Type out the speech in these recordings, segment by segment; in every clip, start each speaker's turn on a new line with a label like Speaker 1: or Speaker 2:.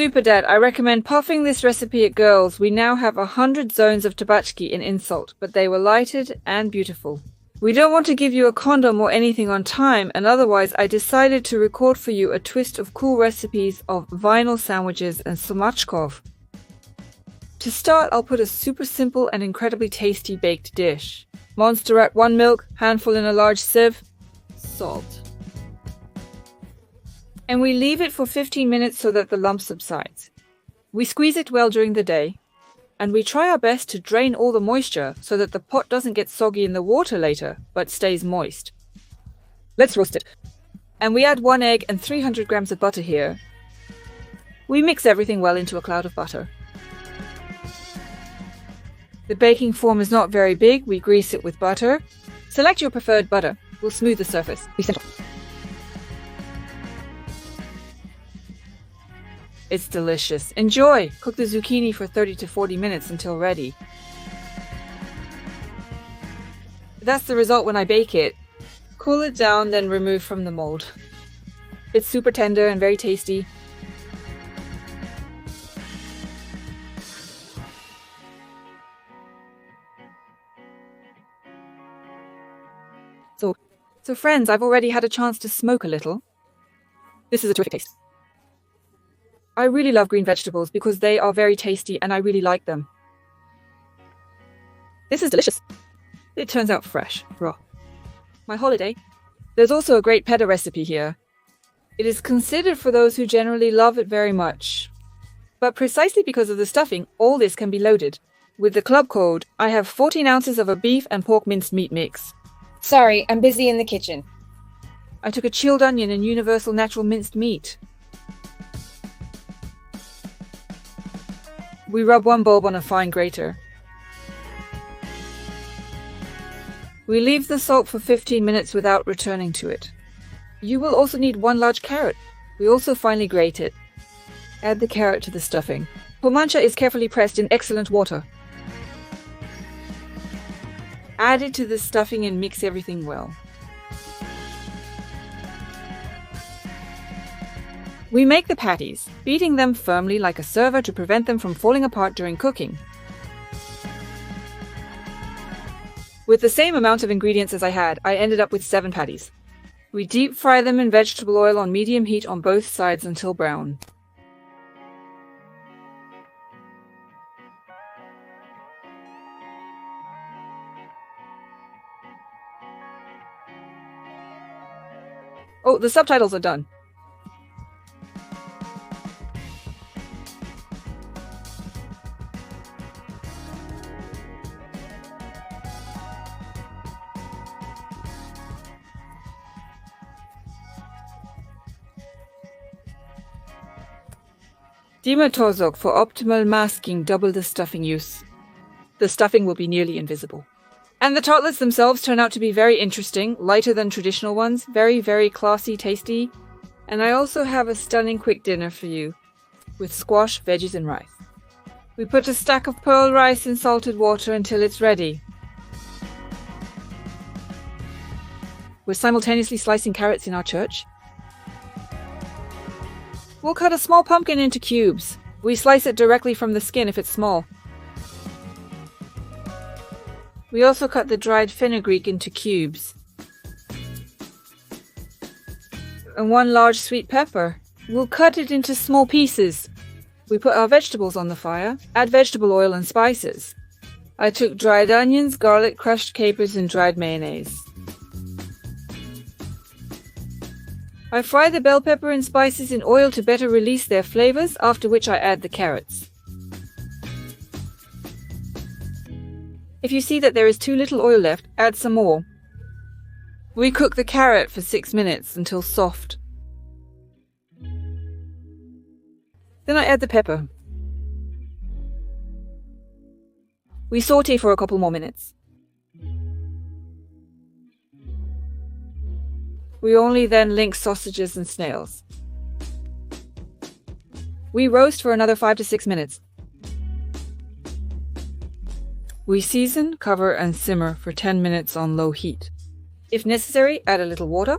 Speaker 1: Super Dad, I recommend puffing this recipe at girls. We now have 100 zones of tabachki in insult, but they were lighted and beautiful. We don't want to give you a condom or anything on time, and otherwise I decided to record for you a twist of cool recipes of vinyl sandwiches and somachkov. To start, I'll put a super simple and incredibly tasty baked dish. Monster at 1 milk, handful in a large sieve, salt. And we leave it for 15 minutes so that the lump subsides. We squeeze it well during the day, and we try our best to drain all the moisture so that the pot doesn't get soggy in the water later, but stays moist. Let's roast it. And we add 1 egg and 300 grams of butter here. We mix everything well into a cloud of butter. The baking form is not very big. We grease it with butter. Select your preferred butter. We'll smooth the surface. It's delicious. Enjoy! Cook the zucchini for 30 to 40 minutes until ready. That's the result when I bake it. Cool it down, then remove from the mold. It's super tender and very tasty. So friends, I've already had a chance to smoke a little. This is a terrific taste. I really love green vegetables because they are very tasty and I really like them. This is delicious. It turns out fresh, raw. My holiday. There's also a great Peda recipe here. It is considered for those who generally love it very much. But precisely because of the stuffing, all this can be loaded. With the club code, I have 14 ounces of a beef and pork minced meat mix.
Speaker 2: Sorry, I'm busy in the kitchen.
Speaker 1: I took a chilled onion and universal natural minced meat. We rub 1 bulb on a fine grater. We leave the salt for 15 minutes without returning to it. You will also need 1 large carrot. We also finely grate it. Add the carrot to the stuffing. Pomancha is carefully pressed in excellent water. Add it to the stuffing and mix everything well. We make the patties, beating them firmly like a server to prevent them from falling apart during cooking. With the same amount of ingredients as I had, I ended up with 7 patties. We deep fry them in vegetable oil on medium heat on both sides until brown. Oh, the subtitles are done. Dimetozok for optimal masking, double the stuffing use. The stuffing will be nearly invisible. And the tartlets themselves turn out to be very interesting, lighter than traditional ones, very, very classy, tasty. And I also have a stunning quick dinner for you, with squash, veggies and rice. We put a stack of pearl rice in salted water until it's ready. We're simultaneously slicing carrots in our church. We'll cut a small pumpkin into cubes. We slice it directly from the skin if it's small. We also cut the dried fenugreek into cubes. And 1 large sweet pepper. We'll cut it into small pieces. We put our vegetables on the fire, add vegetable oil and spices. I took dried onions, garlic, crushed capers and dried mayonnaise. I fry the bell pepper and spices in oil to better release their flavors, after which I add the carrots. If you see that there is too little oil left, add some more. We cook the carrot for 6 minutes until soft. Then I add the pepper. We saute for a couple more minutes. We only then link sausages and snails. We roast for another 5 to 6 minutes. We season, cover and simmer for 10 minutes on low heat. If necessary, add a little water.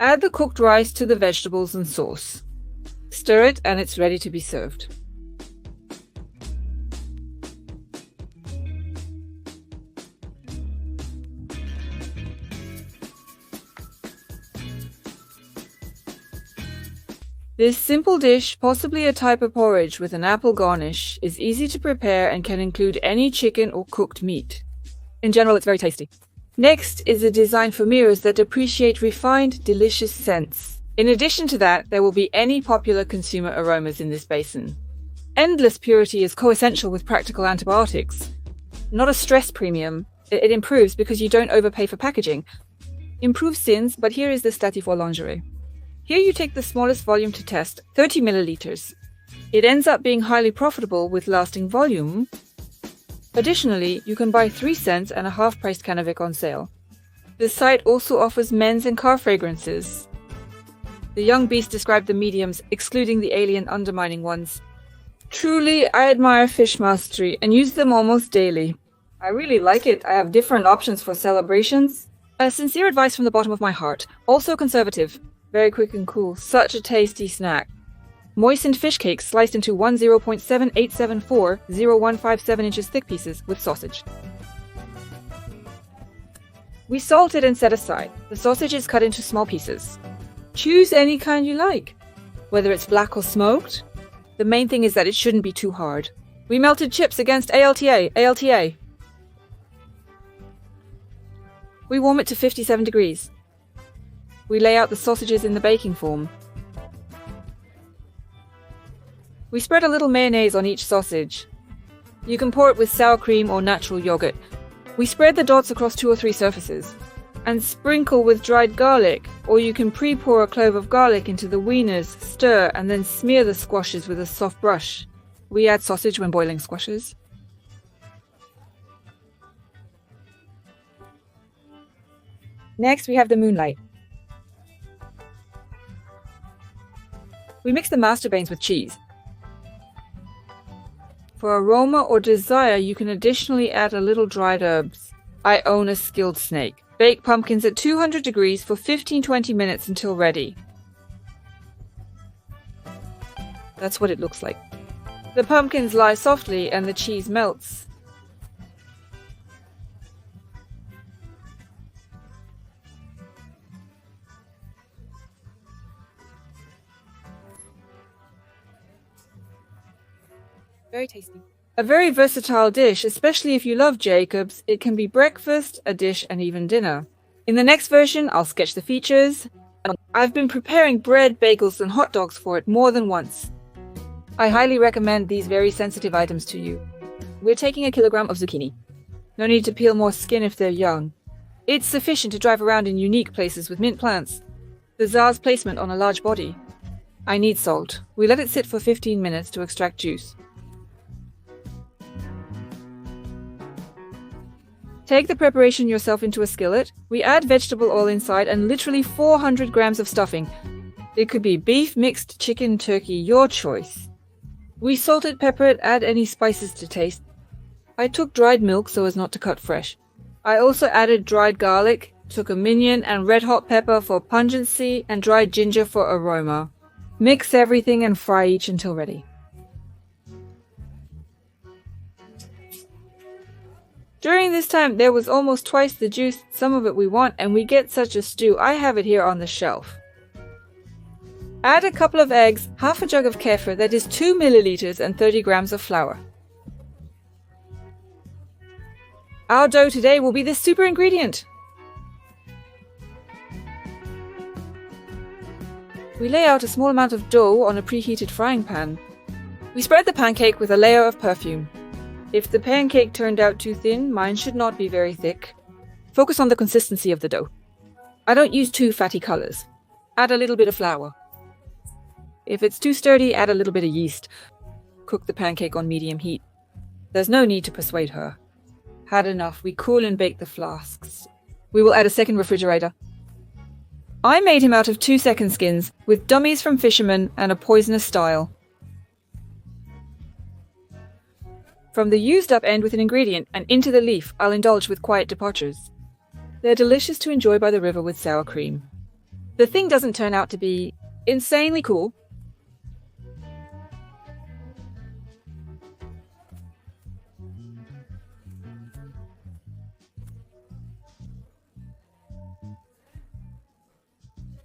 Speaker 1: Add the cooked rice to the vegetables and sauce. Stir it and it's ready to be served. This simple dish, possibly a type of porridge with an apple garnish, is easy to prepare and can include any chicken or cooked meat. In general, it's very tasty. Next is a design for mirrors that appreciate refined, delicious scents. In addition to that, there will be any popular consumer aromas in this basin. Endless purity is coessential with practical antibiotics. Not a stress premium. It improves because you don't overpay for packaging. Improves sins, but here is the statut for lingerie. Here you take the smallest volume to test, 30 milliliters. It ends up being highly profitable with lasting volume. Additionally, you can buy 3 cents and a half-priced can of Vic on sale. This site also offers men's and car fragrances. The young beast described the mediums, excluding the alien undermining ones. Truly, I admire fish mastery and use them almost daily. I really like it. I have different options for celebrations. A sincere advice from the bottom of my heart. Also conservative. Very quick and cool. Such a tasty snack. Moistened fish cakes sliced into 10.7874 0.157 inches thick pieces with sausage. We salt it and set aside. The sausage is cut into small pieces. Choose any kind you like, whether it's black or smoked. The main thing is that it shouldn't be too hard. We melted chips against ALTA. We warm it to 57 degrees. We lay out the sausages in the baking form. We spread a little mayonnaise on each sausage. You can pour it with sour cream or natural yogurt. We spread the dots across 2 or 3 surfaces. And sprinkle with dried garlic, or you can pre-pour a clove of garlic into the wieners, stir, and then smear the squashes with a soft brush. We add sausage when boiling squashes. Next, we have the moonlight. We mix the masturbanes with cheese. For aroma or desire, you can additionally add a little dried herbs. I own a skilled snake. Bake pumpkins at 200 degrees for 15-20 minutes until ready. That's what it looks like. The pumpkins lie softly and the cheese melts. Very tasty. A very versatile dish, especially if you love Jacobs. It can be breakfast, a dish, and even dinner. In the next version, I'll sketch the features. I've been preparing bread, bagels, and hot dogs for it more than once. I highly recommend these very sensitive items to you. We're taking 1 kilogram of zucchini. No need to peel more skin if they're young. It's sufficient to drive around in unique places with mint plants. The Tsar's placement on a large body. I need salt. We let it sit for 15 minutes to extract juice. Take the preparation yourself into a skillet. We add vegetable oil inside and literally 400 grams of stuffing. It could be beef, mixed chicken, turkey, your choice. We salt it, pepper it, add any spices to taste. I took dried milk so as not to cut fresh. I also added dried garlic, took a minion and red hot pepper for pungency and dried ginger for aroma. Mix everything and fry each until ready. During this time, there was almost twice the juice, some of it we want, and we get such a stew. I have it here on the shelf. Add a couple of eggs, half a jug of kefir, that is 2 milliliters, and 30 grams of flour. Our dough today will be this super ingredient. We lay out a small amount of dough on a preheated frying pan. We spread the pancake with a layer of perfume. If the pancake turned out too thin, mine should not be very thick. Focus on the consistency of the dough. I don't use too fatty colors. Add a little bit of flour. If it's too sturdy, add a little bit of yeast. Cook the pancake on medium heat. There's no need to persuade her. Had enough, we cool and bake the flasks. We will add a second refrigerator. I made him out of 2-second skins, with dummies from fishermen and a poisonous style. From the used up end with an ingredient and into the leaf, I'll indulge with quiet departures. They're delicious to enjoy by the river with sour cream. the thing doesn't turn out to be insanely cool.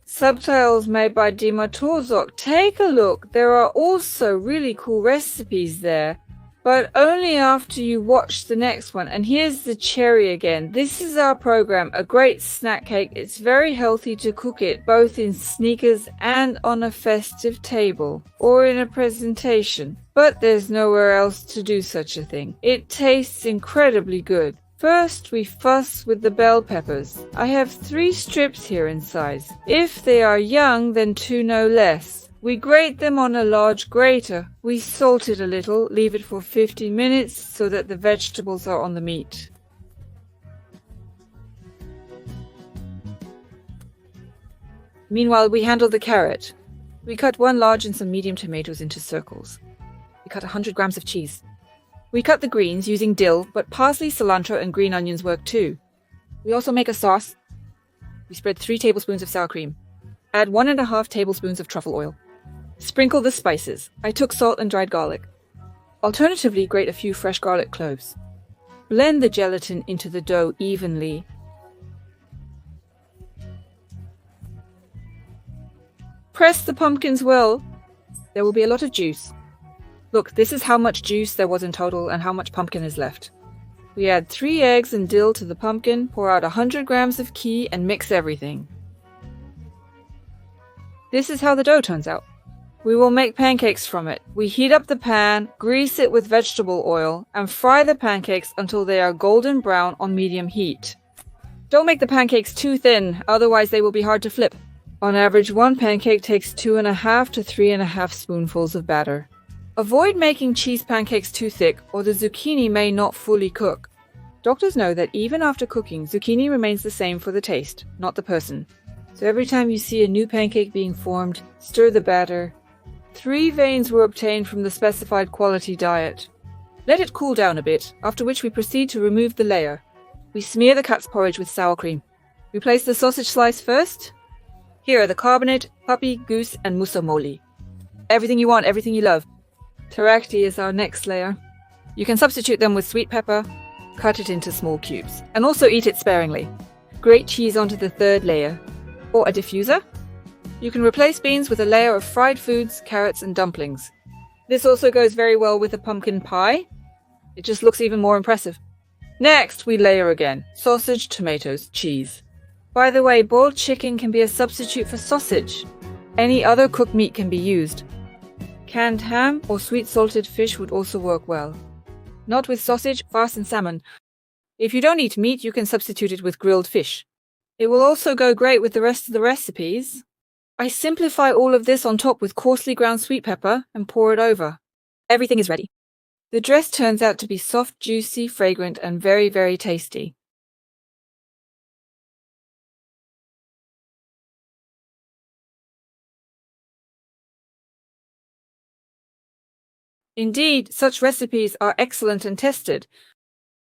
Speaker 1: Subtitles made by Dima Torzok. Take a look. There are also really cool recipes there, but only after you watch the next one. And here's the cherry again. This is our program, a great snack cake. It's very healthy to cook it, both in sneakers and on a festive table, or in a presentation. But there's nowhere else to do such a thing. It tastes incredibly good. First, we fuss with the bell peppers. I have 3 strips here in size. If they are young, then 2 no less. We grate them on a large grater. We salt it a little, leave it for 15 minutes so that the vegetables are on the meat. Meanwhile, we handle the carrot. We cut 1 large and some medium tomatoes into circles. We cut 100 grams of cheese. We cut the greens using dill, but parsley, cilantro, and green onions work too. We also make a sauce. We spread 3 tablespoons of sour cream. Add 1.5 tablespoons of truffle oil. Sprinkle the spices. I took salt and dried garlic. Alternatively, grate a few fresh garlic cloves. Blend the gelatin into the dough evenly. Press the pumpkins well. There will be a lot of juice. Look, this is how much juice there was in total and how much pumpkin is left. We add 3 eggs and dill to the pumpkin, pour out 100 grams of ghee and mix everything. This is how the dough turns out. We will make pancakes from it. We heat up the pan, grease it with vegetable oil, and fry the pancakes until they are golden brown on medium heat. Don't make the pancakes too thin, otherwise they will be hard to flip. On average, 1 pancake takes 2.5 to 3.5 spoonfuls of batter. Avoid making cheese pancakes too thick, or the zucchini may not fully cook. Doctors know that even after cooking, zucchini remains the same for the taste, not the person. So every time you see a new pancake being formed, stir the batter. 3 veins were obtained from the specified quality diet. Let it cool down a bit, after which we proceed to remove the layer. We smear the cat's porridge with sour cream. We place the sausage slice first. Here are the carbonate, puppy, goose, and mussomoli. Everything you want, everything you love. Teriyaki is our next layer. You can substitute them with sweet pepper, cut it into small cubes, and also eat it sparingly. Grate cheese onto the 3rd layer. Or a diffuser. You can replace beans with a layer of fried foods, carrots, and dumplings. This also goes very well with a pumpkin pie. It just looks even more impressive. Next, we layer again. Sausage, tomatoes, cheese. By the way, boiled chicken can be a substitute for sausage. Any other cooked meat can be used. Canned ham or sweet salted fish would also work well. Not with sausage, farce, and salmon. If you don't eat meat, you can substitute it with grilled fish. It will also go great with the rest of the recipes. I simplify all of this on top with coarsely ground sweet pepper and pour it over. Everything is ready. The dress turns out to be soft, juicy, fragrant, and very, very tasty. Indeed, such recipes are excellent and tested.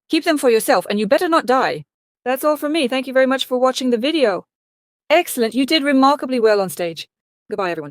Speaker 1: Keep them for yourself, and you better not die. That's all from me. Thank you very much for watching the video. Excellent, you did remarkably well on stage. Goodbye, everyone.